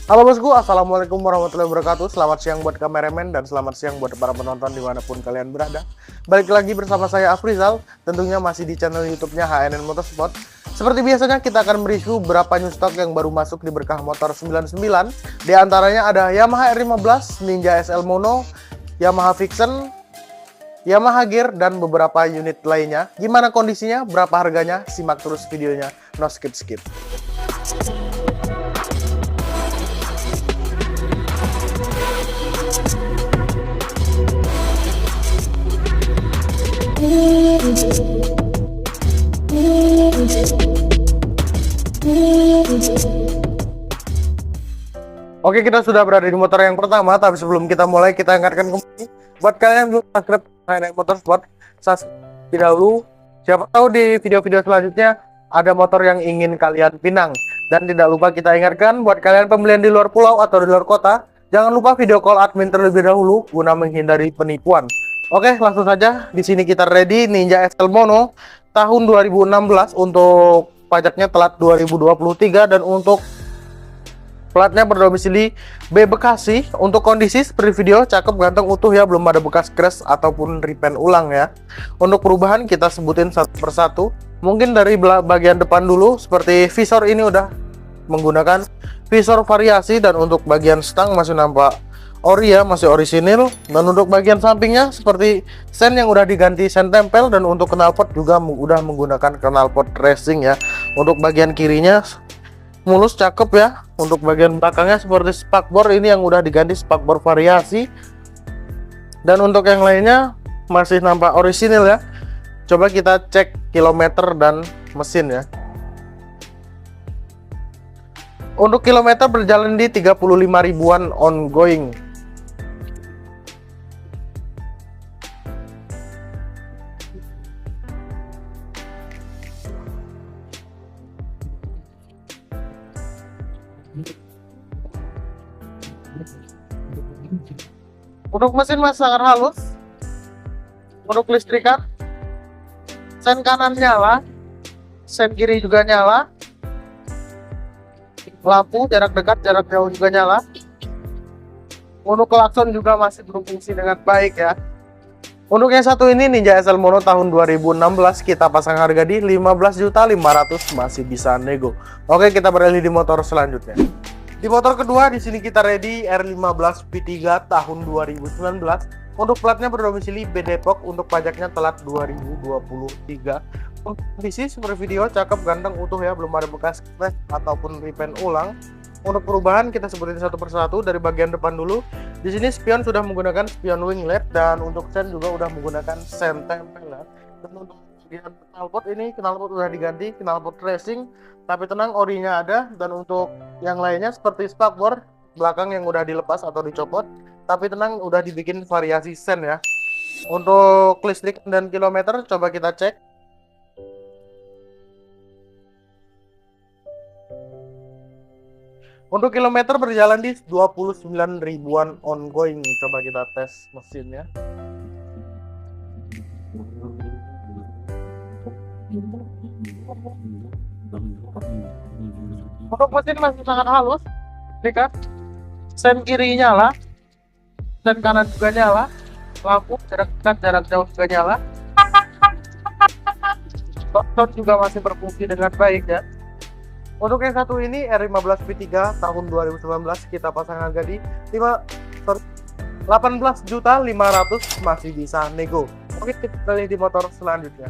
Halo bosku, assalamualaikum warahmatullahi wabarakatuh. Selamat siang buat kameramen dan selamat siang buat para penonton dimanapun kalian berada. Balik lagi bersama saya Afrizal, tentunya masih di channel YouTube-nya HNN Motorsport. Seperti biasanya kita akan mereview beberapa new stock yang baru masuk di Berkah Motor 99. Di antaranya ada Yamaha R15, Ninja SL Mono, Yamaha Vixen, Yamaha Gear, dan beberapa unit lainnya. Gimana kondisinya, berapa harganya, simak terus videonya, no skip-skip. Oke, kita sudah berada di motor yang pertama, tapi sebelum kita mulai, kita ingatkan kembali buat kalian yang belum subscribe HNN Motorsport, subscribe dahulu. Siapa tahu di video-video selanjutnya ada motor yang ingin kalian pinang. Dan tidak lupa kita ingatkan buat kalian pembelian di luar pulau atau di luar kota, jangan lupa video call admin terlebih dahulu guna menghindari penipuan. Oke, langsung saja. Di sini kita ready Ninja SL Mono tahun 2016 untuk pajaknya telat 2023 dan untuk platnya berdomisili B Bekasi. Untuk kondisi seperti video, cakep, ganteng, utuh ya, belum ada bekas crash ataupun repaint ulang ya. Untuk perubahan kita sebutin satu persatu. Mungkin dari bagian depan dulu, seperti visor ini udah menggunakan visor variasi, dan untuk bagian stang masih nampak ori ya, masih orisinil. Dan untuk bagian sampingnya seperti sen yang udah diganti sen tempel, dan untuk knalpot juga udah menggunakan knalpot racing ya. Untuk bagian kirinya mulus, cakep ya. Untuk bagian belakangnya seperti spakbor ini yang udah diganti spakbor variasi, dan untuk yang lainnya masih nampak orisinil ya. Coba kita cek kilometer dan mesin ya. Untuk kilometer berjalan di 35 ribuan ongoing. Untuk mesin masih sangat halus. Untuk listrikan, sen kanan nyala, sen kiri juga nyala. Lampu jarak dekat, jarak jauh juga nyala. Untuk klakson juga masih berfungsi dengan baik ya. Untuk yang satu ini Ninja SL Mono tahun 2016, kita pasang harga di 15.500.000, masih bisa nego. Oke, kita beralih di motor selanjutnya. Di motor kedua di sini kita ready R15 V3 tahun 2019. Untuk platnya berdomisili B Depok, untuk pajaknya telat 2023. Kondisi seperti video, cakep, ganteng, utuh ya, belum ada bekas crash ataupun repaint ulang. Untuk perubahan kita sebutin satu persatu. Dari bagian depan dulu. Di sini spion sudah menggunakan spion winglet, dan untuk sen juga udah menggunakan sen tempel ya. Dan untuk bagian knalpot ini, knalpot udah diganti knalpot racing, tapi tenang, orinya ada. Dan untuk yang lainnya seperti spakbor belakang yang udah dilepas atau dicopot, tapi tenang, udah dibikin variasi sen ya. Untuk listrik dan kilometer coba kita cek. Untuk kilometer berjalan di 29 ribuan ongoing. Coba kita tes mesinnya. Untuk mesin masih sangat halus, lihat. Sen kiri nyala, sen kanan juga nyala. Lampu jarak dekat, jarak jauh juga nyala. Klakson juga masih berfungsi dengan baik ya. Untuk yang satu ini R15 V3 tahun 2019, kita pasang harga di 18.500.000, masih bisa nego. Oke, kita beralih di motor selanjutnya.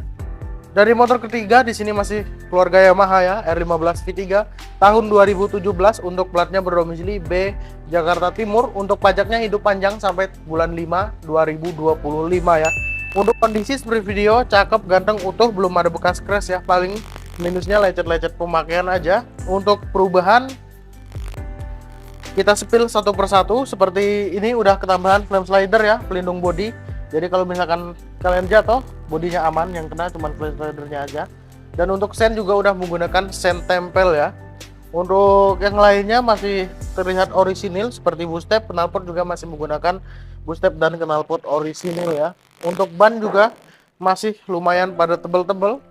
Dari motor ketiga di sini masih keluarga Yamaha ya, R15 V3 tahun 2017, untuk platnya berdomisili B Jakarta Timur, untuk pajaknya hidup panjang sampai bulan 5 2025 ya. Untuk kondisi seperti video, cakep, ganteng, utuh, belum ada bekas crash ya. Paling minusnya lecet-lecet pemakaian aja. Untuk perubahan kita sepil satu persatu. Seperti ini udah ketambahan flame slider ya, pelindung bodi. Jadi kalau misalkan kalian jatuh, bodinya aman, yang kena cuma flame slidernya aja. Dan untuk sen juga udah menggunakan sen tempel ya. Untuk yang lainnya masih terlihat orisinil seperti boostep, knalpot juga masih menggunakan boostep dan knalpot orisinil ya. Untuk ban juga masih lumayan pada tebel-tebel.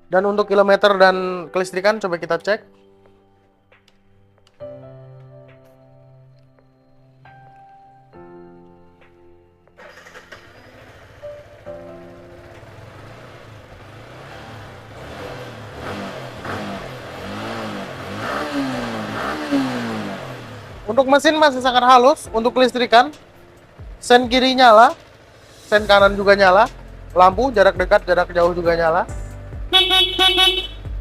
Dan untuk kilometer dan kelistrikan coba kita cek. Untuk mesin masih sangat halus. Untuk kelistrikan, sen kiri nyala, sen kanan juga nyala, lampu jarak dekat jarak jauh juga nyala,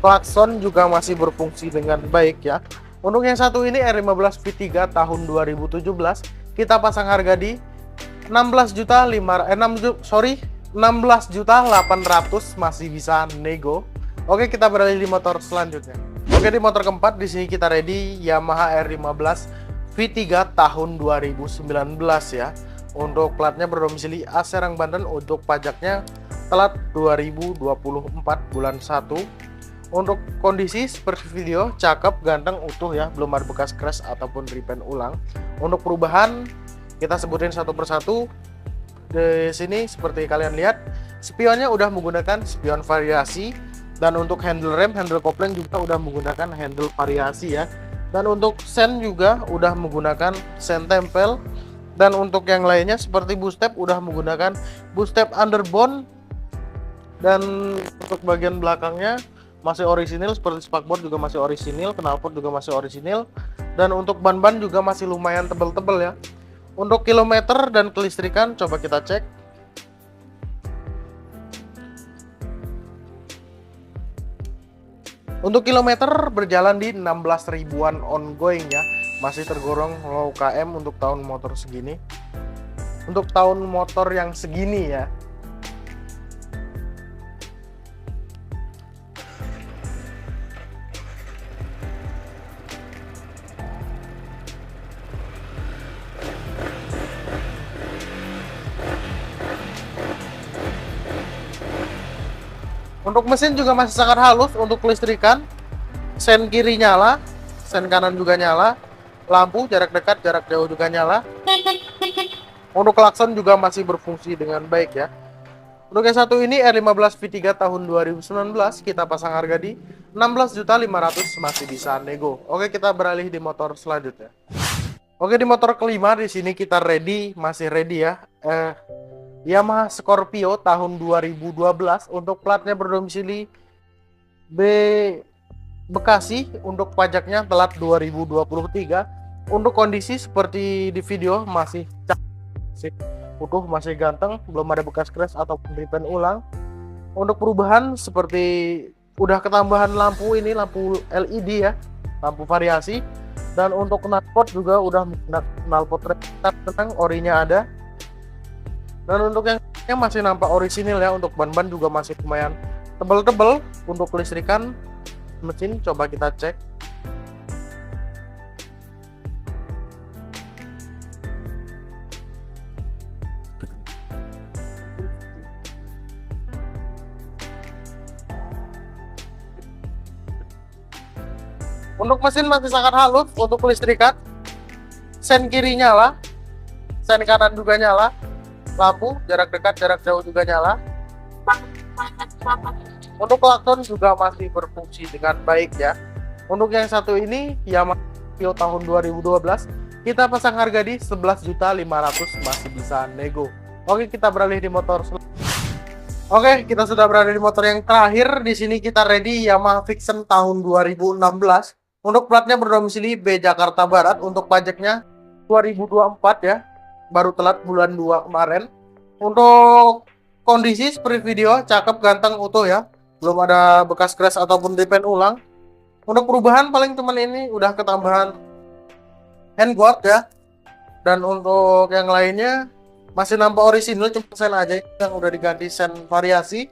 klakson juga masih berfungsi dengan baik ya. Untuk yang satu ini R15 V3 tahun 2017, kita pasang harga di 16.800, masih bisa nego. Oke, kita beralih di motor selanjutnya. Oke, di motor keempat di sini kita ready Yamaha R15 V3 tahun 2019 ya. Untuk platnya berdomisili A Serang, Banten. Untuk pajaknya telat 2024 bulan 1. Untuk kondisi seperti video, cakep, ganteng, utuh ya, belum ada bekas crash ataupun repaint ulang. Untuk perubahan kita sebutin satu persatu. Di sini seperti kalian lihat, spionnya udah menggunakan spion variasi, dan untuk handle rem, handle kopling juga udah menggunakan handle variasi ya. Dan untuk sen juga udah menggunakan sen tempel. Dan untuk yang lainnya seperti bootstrap udah menggunakan bootstrap underbone. Dan untuk bagian belakangnya masih orisinil, seperti spakboard juga masih orisinil, knalpot juga masih orisinil. Dan untuk ban-ban juga masih lumayan tebel-tebel ya. Untuk kilometer dan kelistrikan coba kita cek. Untuk kilometer berjalan di 16 ribuan ongoing ya. Masih tergolong low KM untuk tahun motor segini. Untuk tahun motor yang segini ya. Untuk mesin juga masih sangat halus. Untuk kelistrikan, sen kiri nyala, sen kanan juga nyala, lampu jarak dekat jarak jauh juga nyala. Untuk klakson juga masih berfungsi dengan baik ya. Untuk yang satu ini R15 V3 tahun 2019, kita pasang harga di 16.500, masih bisa nego. Oke, kita beralih di motor selanjutnya. Oke, di motor kelima di sini kita masih ready ya. Yamaha Scorpio tahun 2012. Untuk platnya berdomisili B Bekasi. Untuk pajaknya telat 2023. Untuk kondisi seperti di video masih utuh, masih ganteng, belum ada bekas crash ataupun repaint ulang. Untuk perubahan seperti udah ketambahan lampu, ini lampu LED ya, lampu variasi. Dan untuk knalpot juga udah knalpot tenang, orinya ada. Dan untuk yang masih nampak orisinil ya. Untuk ban-ban juga masih lumayan tebel-tebel. Untuk kelistrikan mesin coba kita cek. Untuk mesin masih sangat halus. Untuk kelistrikan, sen kiri nyala, sen kanan juga nyala, lampu jarak dekat jarak jauh juga nyala. Untuk klakson juga masih berfungsi dengan baik ya. Untuk yang satu ini Yamaha Scorpio tahun 2012, kita pasang harga di 11.500, masih bisa nego. Oke, kita beralih di motor. Oke, kita sudah berada di motor yang terakhir. Di sini kita ready Yamaha Vixion tahun 2016. Untuk platnya berdomisili B Jakarta Barat. Untuk pajaknya 2024 ya. Baru telat bulan 2 kemarin. Untuk kondisi seperti video, cakep, ganteng, utuh ya. Belum ada bekas crash ataupun repaint ulang. Untuk perubahan paling teman ini udah ketambahan handguard ya. Dan untuk yang lainnya masih nampak orisinil, cuma sen aja yang udah diganti sen variasi.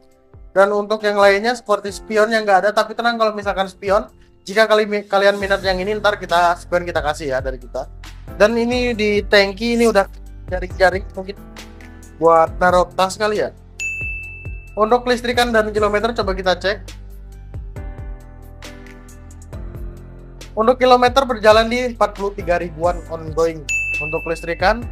Dan untuk yang lainnya seperti spion yang nggak ada, tapi tenang kalau misalkan spion, jika kalian minat yang ini, ntar spion kita kasih ya dari kita. Dan ini di tangki ini udah jaring-jaring mungkin buat naruh tas kali ya. Untuk kelistrikan dan kilometer coba kita cek. Untuk kilometer berjalan di 43 ribuan ongoing. Untuk kelistrikan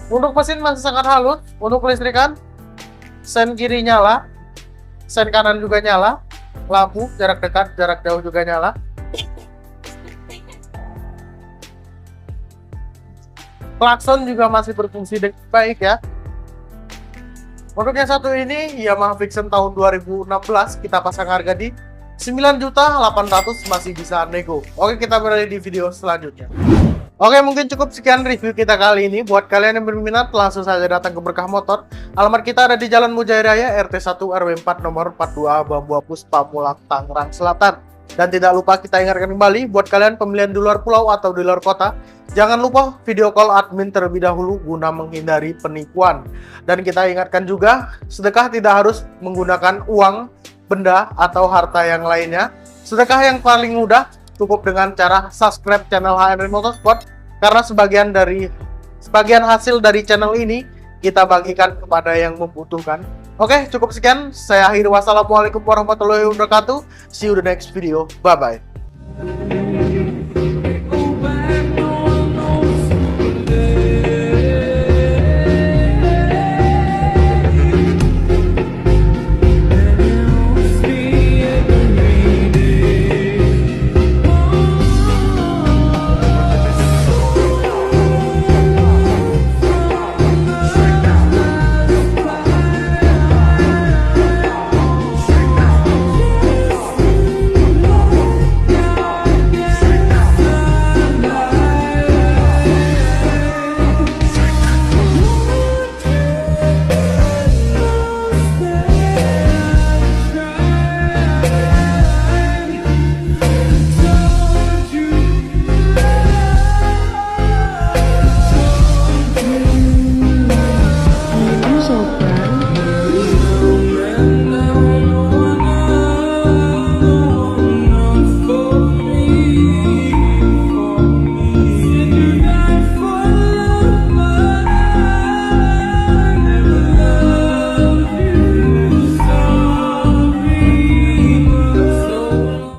untuk mesin masih sangat halus. Untuk kelistrikan, sen kiri nyala, sen kanan juga nyala, lampu jarak dekat jarak jauh juga nyala. Klakson juga masih berfungsi dengan baik ya. Untuk yang satu ini Yamaha Vixion tahun 2016, kita pasang harga di 9.800.000, masih bisa nego. Oke, kita beralih di video selanjutnya. Oke, mungkin cukup sekian review kita kali ini. Buat kalian yang berminat, langsung saja datang ke Berkah Motor. Alamat kita ada di Jalan Mujahid Raya, RT 1 RW 4 nomor 42A, Bambu Apus, Pamulang, Tangerang Selatan. Dan tidak lupa kita ingatkan kembali, buat kalian pembelian di luar pulau atau di luar kota, jangan lupa video call admin terlebih dahulu guna menghindari penipuan. Dan kita ingatkan juga, sedekah tidak harus menggunakan uang, benda, atau harta yang lainnya. Sedekah yang paling mudah cukup dengan cara subscribe channel HNRI Motorsport, karena sebagian hasil dari channel ini kita bagikan kepada yang membutuhkan. Oke, cukup sekian. Saya akhiri. Wassalamualaikum warahmatullahi wabarakatuh. See you the next video. Bye bye.